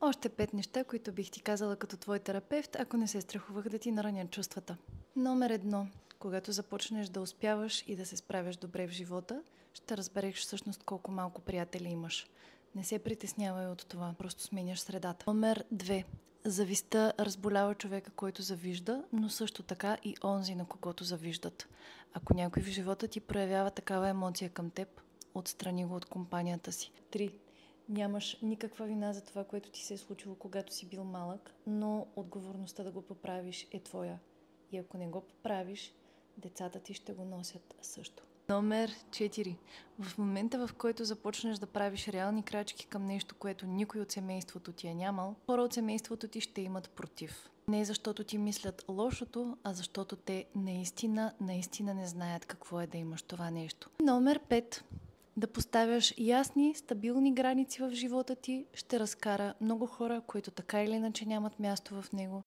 Още 5 неща, които бих ти казала като твой терапевт, ако не се страхувах да ти наранят чувствата. Номер 1. Когато започнеш да успяваш и да се справяш добре в живота, ще разбереш всъщност колко малко приятели имаш. Не се притеснявай от това, просто сменяш средата. Номер 2. Завистта разболява човека, който завижда, но също така и онзи, на когото завиждат. Ако някой в живота ти проявява такава емоция към теб, отстрани го от компанията си. 3. Нямаш никаква вина за това, което ти се е случило, когато си бил малък, но отговорността да го поправиш е твоя. И ако не го поправиш, децата ти ще го носят също. Номер 4. В момента, в който започнеш да правиш реални крачки към нещо, което никой от семейството ти е нямал, хора от семейството ти ще имат против. Не защото ти мислят лошото, а защото те наистина не знаят какво е да имаш това нещо. Номер 5. Да поставяш ясни, стабилни граници в живота ти ще разкара много хора, които така или иначе нямат място в него